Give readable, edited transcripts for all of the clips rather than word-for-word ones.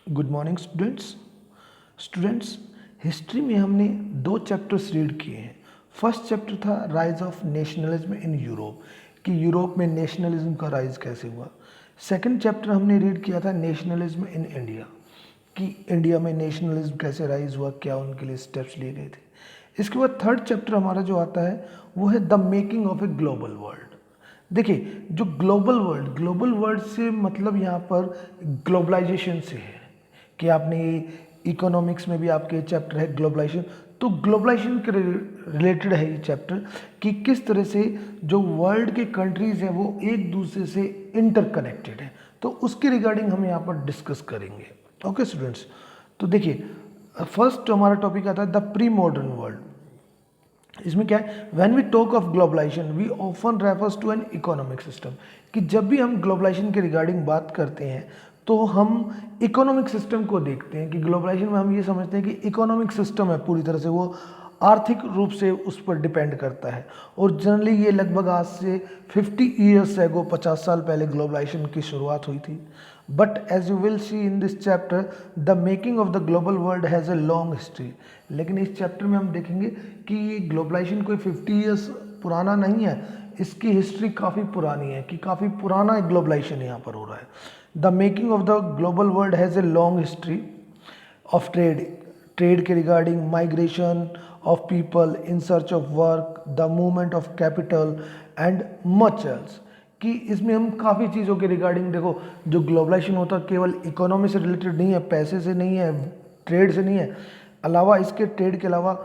Good morning students history में हमने दो चैप्टर्स रीड किए हैं। फर्स्ट चैप्टर था rise of nationalism in Europe, कि यूरोप में नेशनलिज्म का राइज कैसे हुआ। सेकंड चैप्टर हमने रीड किया था नेशनलिज्म इन इंडिया, कि इंडिया में नेशनलिज्म कैसे राइज हुआ, क्या उनके लिए स्टेप्स लिए गए थे। इसके बाद थर्ड चैप्टर हमारा जो आता है वो है the making of a global world. देखिए, जो ग्लोबल वर्ल्ड से मतलब यहाँ पर ग्लोबलाइजेशन से है, कि आपने इकोनॉमिक्स में भी आपके चैप्टर है ग्लोबलाइजेशन, तो ग्लोबलाइजेशन के रिलेटेड है ये चैप्टर, कि किस तरह से जो वर्ल्ड के कंट्रीज़ हैं वो एक दूसरे से इंटरकनेक्टेड है। तो उसके रिगार्डिंग हम यहाँ पर डिस्कस करेंगे। ओके स्टूडेंट्स, तो देखिए फर्स्ट हमारा टॉपिक आता है द प्री मॉडर्न वर्ल्ड। इसमें क्या है, when we talk of globalization we often refers to an economic system, कि जब भी हम ग्लोबलाइजेशन के रिगार्डिंग बात करते हैं तो हम इकोनॉमिक सिस्टम को देखते हैं, कि ग्लोबलाइजेशन में हम ये समझते हैं कि इकोनॉमिक सिस्टम है पूरी तरह से, वो आर्थिक रूप से उस पर डिपेंड करता है। और जनरली ये लगभग आज से 50 ईयर्स एगो 50 साल पहले ग्लोबलाइजेशन की शुरुआत हुई थी। But as you will see in this chapter the making of the global world has a long history. लेकिन इस चैप्टर में हम देखेंगे कि ये ग्लोबलाइजेशन कोई 50 ईयर्स पुराना नहीं है, इसकी हिस्ट्री काफ़ी पुरानी है, कि काफ़ी पुराना ग्लोबलाइजेशन यहाँ पर हो रहा है। The making of the global world has a long history of trade के regarding, migration of people in search of work, the movement of capital and much else, कि इसमें हम काफ़ी चीज़ों के रिगार्डिंग देखो, जो ग्लोबलाइजेशन होता है केवल इकोनॉमी से रिलेटेड नहीं है, पैसे से नहीं है, ट्रेड से नहीं है, अलावा इसके ट्रेड के अलावा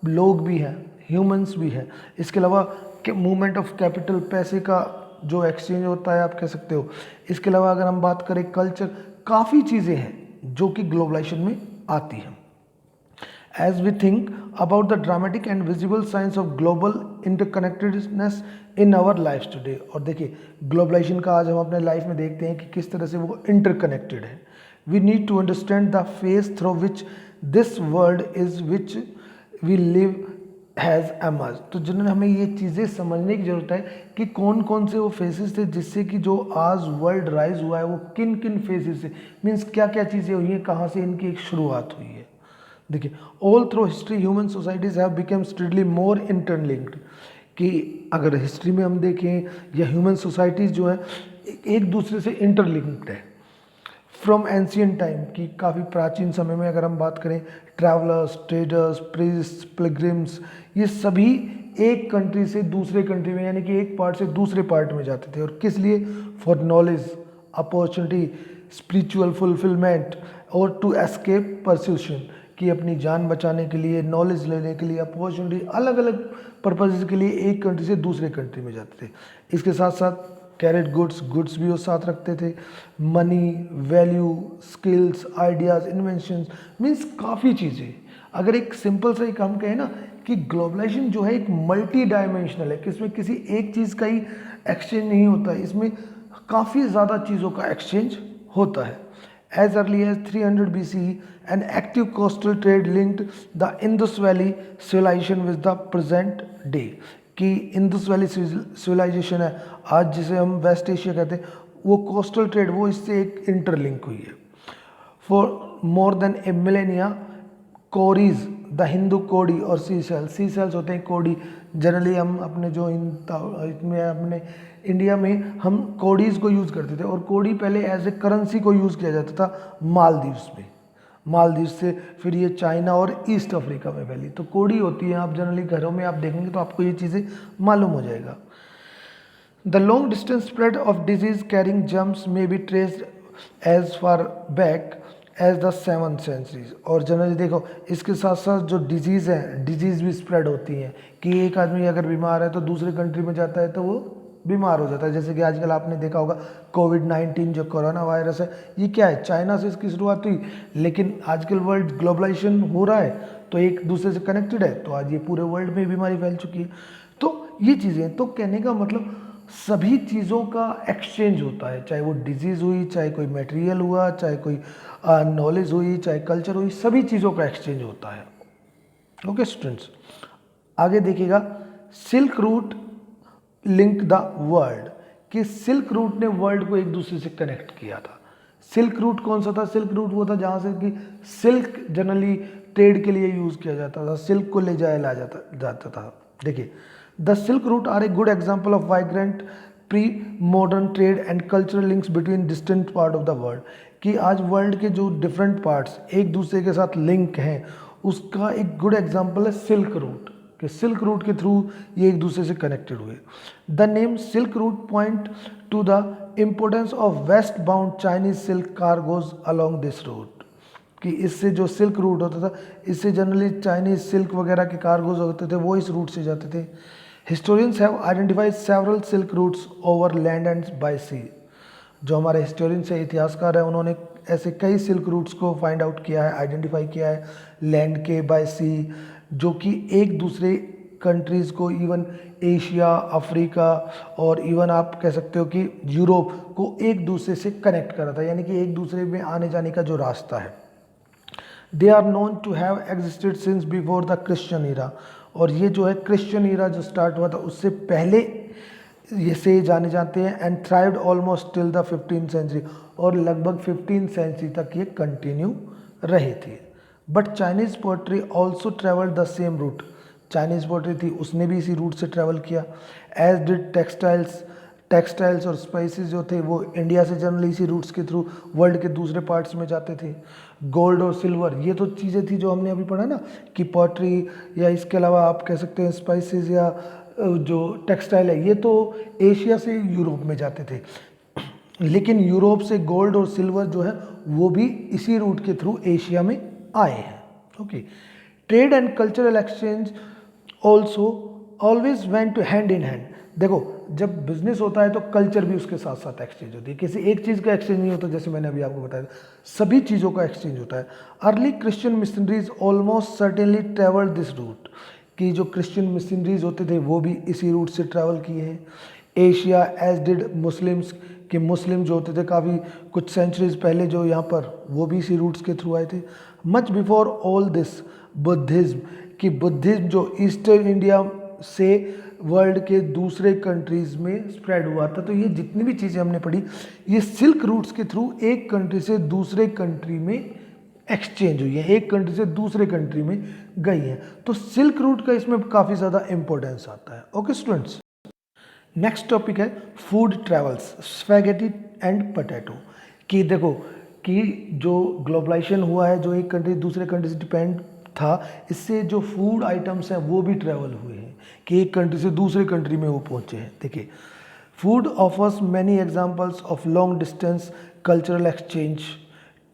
लोग भी हैं, ह्यूमंस भी हैं, इसके अलावा मूवमेंट ऑफ कैपिटल, पैसे का जो एक्सचेंज होता है आप कह सकते हो। इसके अलावा अगर हम बात करें कल्चर, काफ़ी चीज़ें हैं जो कि ग्लोबलाइजेशन में आती हैं। As we think about the dramatic and visible signs of global interconnectedness in our lives today, और देखिए ग्लोबलाइजेशन का आज हम अपने लाइफ में देखते हैं कि किस तरह से वो इंटरकनेक्टेड है। We need to understand the phase through which this world is which we live has emerge. तो जिन्होंने हमें ये चीज़ें समझने की ज़रूरत है कि कौन कौन से वो फेसेस थे जिससे कि जो आज वर्ल्ड राइज हुआ है वो किन किन फेसेस से, मीन्स क्या क्या चीज़ें हुई हैं, कहाँ से इनकी एक शुरुआत हुई है। देखिए, all through history human societies have become strictly more interlinked, कि अगर हिस्ट्री में हम देखें या ह्यूमन सोसाइटीज़ जो है एक दूसरे से इंटरलिंक्ड है। फ्रॉम एंशियंट टाइम, की काफ़ी प्राचीन समय में अगर हम बात करें, ट्रैवलर्स, ट्रेडर्स, प्रीस्ट, पिलग्रिम्स, ये सभी एक कंट्री से दूसरे कंट्री में, यानी कि एक पार्ट से दूसरे पार्ट में जाते थे। और किस लिए? For knowledge, opportunity, spiritual fulfilment और टू एस्केप परसिक्यूशन, कि अपनी जान बचाने के लिए, नॉलेज लेने के लिए, अपॉर्चुनिटी, अलग अलग पर्पज़ के लिए एक कंट्री से दूसरे कंट्री में जाते थे। इसके साथ साथ कैरेट गुड्स भी वो साथ रखते थे, money, value, skills, ideas, inventions, means काफ़ी चीज़ें। अगर एक सिंपल सा ही काम कहें ना, कि ग्लोबलाइजेशन जो है एक मल्टी डायमेंशनल है, कि इसमें किसी एक चीज़ का ही एक्सचेंज नहीं होता है, इसमें काफ़ी ज़्यादा चीज़ों का एक्सचेंज होता है। As early as 300 BCE, an active coastal trade linked the Indus Valley civilization with the present day, कि इंडस वैली सिविलाइजेशन है आज जिसे हम वेस्ट एशिया कहते हैं, वो कोस्टल ट्रेड वो इससे एक इंटरलिंक हुई है। For more than a millennia, cowries, the Hindu kodi और सी सेल्स होते हैं कोडी। जनरली हम अपने जो इसमें अपने इंडिया में हम कोडीज़ को यूज़ करते थे, और कोडी पहले एज ए करेंसी को यूज़ किया जाता था मालदीव्स में। मालदीव से फिर ये चाइना और ईस्ट अफ्रीका में फैली, तो कोडी होती है। आप जनरली घरों में आप देखेंगे तो आपको ये चीज़ें मालूम हो जाएगा। The long distance spread of disease carrying germs में be traced as far back as the 7th centuries. और जनरली देखो, इसके साथ साथ जो डिजीज़ है, डिजीज़ भी स्प्रेड होती हैं, कि एक आदमी अगर बीमार है तो दूसरे कंट्री में जाता है तो वो बीमार हो जाता है। जैसे कि आजकल आपने देखा होगा कोविड-19 जो कोरोना वायरस है, ये क्या है, चाइना से इसकी शुरुआत हुई, लेकिन आजकल वर्ल्ड ग्लोबलाइजेशन हो रहा है तो एक दूसरे से कनेक्टेड है, तो आज ये पूरे वर्ल्ड में बीमारी फैल चुकी है। तो ये चीज़ें, तो कहने का मतलब सभी चीज़ों का एक्सचेंज होता है, चाहे वो डिजीज़ हुई, चाहे कोई मटेरियल हुआ, चाहे कोई नॉलेज हुई, चाहे कल्चर हुई, सभी चीज़ों का एक्सचेंज होता है। ओके स्टूडेंट्स, आगे देखिएगा, silk route link the world, कि सिल्क रूट ने वर्ल्ड को एक दूसरे से कनेक्ट किया था। सिल्क रूट कौन सा था? सिल्क रूट वो था जहाँ से कि सिल्क जनरली ट्रेड के लिए यूज़ किया जाता था, सिल्क को ले जाया ला जाता था। देखिए, the silk route are a good example of vibrant pre modern trade and cultural links between distant part of the world, कि आज वर्ल्ड के जो डिफरेंट पार्ट्स एक दूसरे के साथ लिंक हैं, उसका एक गुड एग्जाम्पल है सिल्क रूट, कि सिल्क रूट के थ्रू ये एक दूसरे से कनेक्टेड हुए। The name silk route point to the importance of west bound Chinese silk cargoes along this route, कि इससे जो सिल्क रूट होता था, इससे जनरली चाइनीज सिल्क वगैरह के कार्गोज होते थे वो इस रूट से जाते थे। Historians have identified several silk routes overland and by sea, जो हमारे हिस्टोरियंस है, इतिहासकार है, उन्होंने ऐसे कई सिल्क रूट्स को फाइंड आउट किया है, आइडेंटिफाई किया है लैंड के, बाय सी, जो कि एक दूसरे कंट्रीज़ को, इवन एशिया, अफ्रीका और इवन आप कह सकते हो कि यूरोप को एक दूसरे से कनेक्ट करा था, यानी कि एक दूसरे में आने जाने का जो रास्ता है। They are known to have existed since before the Christian era, और ये जो है क्रिश्चियन ईरा जो स्टार्ट हुआ था उससे पहले ये से जाने जाते हैं। And thrived almost till the 15th century, और लगभग 15th सेंचुरी तक ये कंटिन्यू रहे थे। But Chinese poetry also travelled the same route, Chinese poetry थी उसने भी इसी रूट से ट्रैवल किया। एज डिड टेक्सटाइल्स और स्पाइसेस जो थे वो इंडिया से जनरली इसी रूट्स के थ्रू वर्ल्ड के दूसरे पार्ट्स में जाते थे। गोल्ड और सिल्वर ये तो चीज़ें थी जो हमने अभी पढ़ा ना, कि पोएट्री या इसके अलावा आप कह सकते हैं स्पाइसेस या जो टेक्सटाइल है, ये तो एशिया से यूरोप में जाते थे, लेकिन यूरोप से गोल्ड और सिल्वर जो है वो भी इसी रूट के थ्रू एशिया में आए हैं। Okay, trade and cultural exchange also always went hand in hand. देखो, जब बिजनेस होता है तो कल्चर भी उसके साथ साथ एक्सचेंज होती है, किसी एक चीज़ का एक्सचेंज नहीं होता, जैसे मैंने अभी आपको बताया सभी चीज़ों का एक्सचेंज होता है। Early Christian missionaries almost certainly travelled this route, कि जो क्रिश्चियन मिशनरीज होते थे वो भी इसी रूट से ट्रैवल किए हैं। एशिया एज डिड मुस्लिम्स, कि मुस्लिम जो होते थे काफ़ी कुछ सेंचुरीज पहले जो यहाँ पर, वो भी इसी रूट्स के थ्रू आए थे। Much before all this Buddhism, कि बुद्धिज़्म जो ईस्टर्न इंडिया से वर्ल्ड के दूसरे कंट्रीज़ में स्प्रेड हुआ था। तो ये जितनी भी चीज़ें हमने पढ़ी ये सिल्क रूट्स के थ्रू एक कंट्री से दूसरे कंट्री में एक्सचेंज हुई है, एक कंट्री से दूसरे कंट्री में गई है। तो सिल्क रूट का इसमें काफ़ी ज़्यादा इंपॉर्टेंस आता है। ओके स्टूडेंट्स, नेक्स्ट टॉपिक है food travels, spaghetti and potato. कि देखो कि जो ग्लोबलाइजेशन हुआ है, जो एक कंट्री दूसरे कंट्री से डिपेंड था, इससे जो फूड आइटम्स हैं वो भी ट्रैवल हुए हैं, कि एक कंट्री से दूसरे कंट्री में वो पहुँचे हैं। देखिए, food offers many examples of long distance cultural exchange.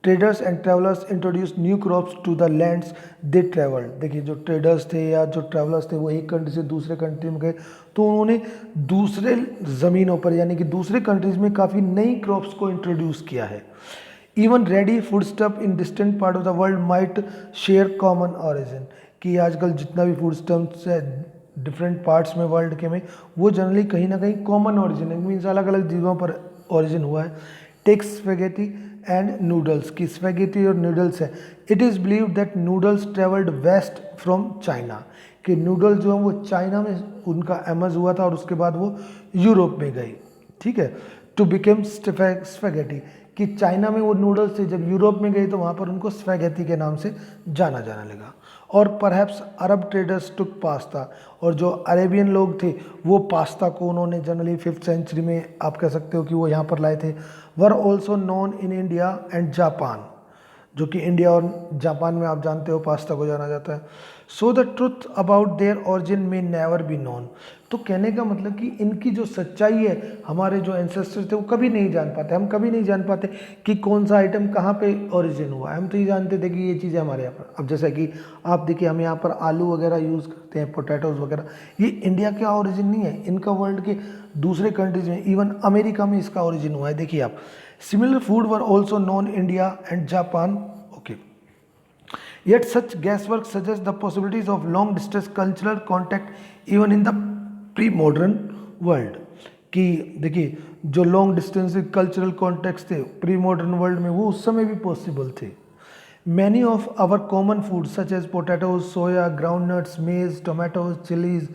Traders and travellers introduce new crops to the lands they travelled. देखिए, जो ट्रेडर्स थे या जो ट्रैवलर्स थे वो एक कंट्री से दूसरे कंट्री में गए, तो उन्होंने दूसरे ज़मीनों पर यानी कि दूसरे कंट्रीज़ में काफ़ी नई क्रॉप्स को इंट्रोड्यूस किया है। Even ready food stuff in distant part of the world might share common origin, कि आजकल जितना भी फूड स्टफ्स है डिफरेंट पार्ट्स में वर्ल्ड के में, वो जनरली कहीं ना कहीं कॉमन ऑरिजिन है, मीन्स अलग अलग चीज़ों पर ओरिजिन हुआ है। टेक स्पेगेटी एंड नूडल्स, की स्पेगेटी और नूडल्स है। It is believe that noodles travelled west from China, कि नूडल्स जो है वो चाइना में उनका एमर्ज हुआ था और उसके बाद वो यूरोप में गई। ठीक है, टू बिकेम स्पेगेटी, कि चाइना में वो नूडल्स थे, जब यूरोप में गए तो वहाँ पर उनको स्पेगेटी के नाम से जाना लगा। और परहैप्स अरब ट्रेडर्स टुक पास्ता, और जो अरेबियन लोग थे वो पास्ता को उन्होंने जनरली 5th सेंचुरी में आप कह सकते हो कि वो यहाँ पर लाए थे। Were also non in India and Japan, जो कि इंडिया और जापान में आप जानते हो पास्ता को जाना जाता है। So the truth about their origin में नेवर बी नोन, तो कहने का मतलब कि इनकी जो सच्चाई है, हमारे जो एंसेस्टर थे वो कभी नहीं जान पाते, हम कभी नहीं जान पाते कि कौन सा आइटम कहाँ पे ओरिजिन हुआ है। हम तो ये जानते थे कि ये चीज़ें हमारे यहाँ पर, अब जैसा कि आप देखिए हम यहाँ पर आलू वगैरह यूज़ करते हैं, पोटैटोज़ वगैरह, ये इंडिया का ओरिजिन नहीं है, इनका वर्ल्ड के दूसरे कंट्रीज में, इवन अमेरिका में इसका ओरिजिन हुआ है। देखिए आप, similar food were also non India and Japan. Okay, yet such guesswork suggests the possibilities of long distance cultural contact even in the pre-modern world, कि देखिए जो लॉन्ग डिस्टेंस कल्चरल कॉन्टेक्स्ट थे प्री मॉडर्न वर्ल्ड में वो उस समय भी possible थे। Many of our common food such as potatoes, soya, groundnuts, maize, tomatoes, chillies,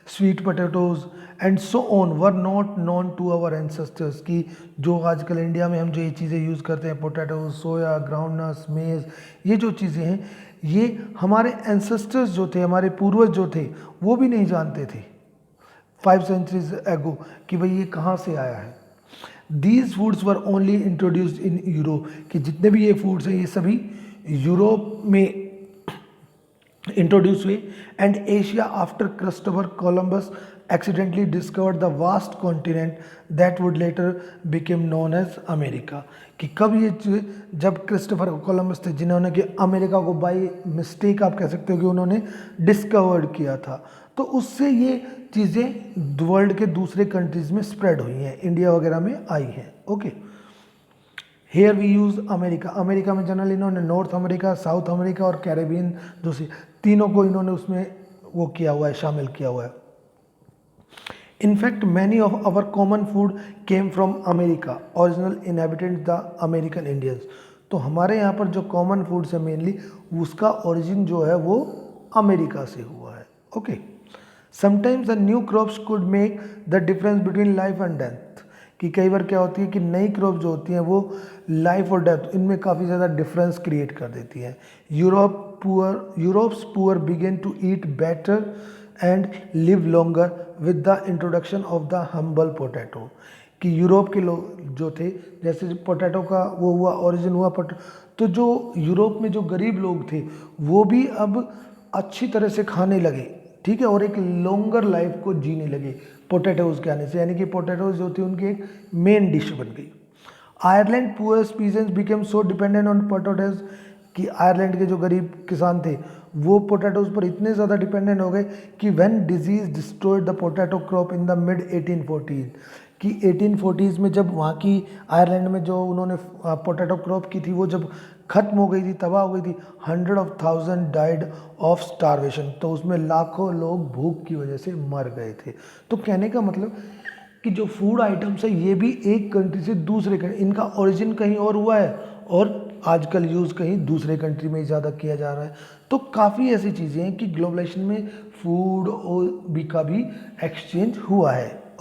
sweet potatoes and so on were not known to our ancestors, की जो आजकल इंडिया में हम जो ये चीज़ें यूज़ करते हैं, पोटैटो, सोया, ग्राउंडनट्स, मेज़, ये जो चीज़ें हैं ये हमारे एंसेस्टर्स जो थे, हमारे पूर्वज जो थे, वो भी नहीं जानते थे 5 centuries एगो कि भाई ये कहाँ से आया है। These foods were only introduced in Europe, कि जितने भी ये फूड्स हैं ये सभी यूरोप में इंट्रोड्यूस हुए, and Asia after Christopher Columbus accidentally discovered the vast continent that would later became known as America. कि कब ये जब क्रिस्टोफर कोलंबस थे जिन्होंने कि अमेरिका को बाई मिस्टेक आप कह सकते हो कि उन्होंने डिस्कवर्ड किया था, तो उससे ये चीज़ें वर्ल्ड के दूसरे कंट्रीज़ में स्प्रेड हुई हैं, इंडिया वगैरह में आई हैं। Okay, here we use America. America में जनरल इन्होंने नॉर्थ अमेरिका, साउथ अमेरिका और कैरेबियन जो तीनों को इन्होंने उसमें वो किया हुआ है, शामिल किया हुआ है। In fact, many of our common food came from America. Original inhabitants the American Indians. तो हमारे यहाँ पर जो कॉमन फूड्स है मेनली उसका ओरिजिन जो है वो अमेरिका से हुआ है। Okay, sometimes the new crops could make the difference between life and death, कि कई बार क्या होती है कि नई क्रॉप जो होती हैं वो लाइफ और डेथ इनमें काफ़ी ज़्यादा डिफरेंस क्रिएट कर देती हैं। Europe's poor begin to eat better and live longer with the introduction of the humble potato, कि यूरोप के लोग जो थे, जैसे पोटैटो का वो हुआ ओरिजिन हुआ तो जो यूरोप में जो गरीब लोग थे वो भी अब अच्छी तरह से खाने लगे, ठीक है, और एक लॉन्गर लाइफ को जीने लगे पोटैटोज के आने से, यानी कि पोटैटोज जो थी उनकी एक मेन डिश बन गई। Ireland poor peasants became so dependent on potatoes, कि आयरलैंड के जो गरीब किसान थे वो पोटैटोज पर इतने ज़्यादा डिपेंडेंट हो गए कि when disease destroyed the potato crop in the mid 1840s, कि 1840s में जब वहाँ की आयरलैंड में जो उन्होंने पोटैटो क्रॉप की थी वो जब ख़त्म हो गई थी, तबाह हो गई थी, 100,000 डाइड ऑफ स्टारवेशन, तो उसमें लाखों लोग भूख की वजह से मर गए थे। तो कहने का मतलब कि जो फूड आइटम्स है ये भी एक कंट्री से दूसरे कंट्री, इनका ओरिजिन कहीं और हुआ है और आजकल यूज़ कहीं दूसरे कंट्री में ज़्यादा किया जा रहा है। तो काफ़ी ऐसी चीज़ें हैं कि ग्लोबलाइजेशन में फूड और भी का भी एक्सचेंज हुआ है।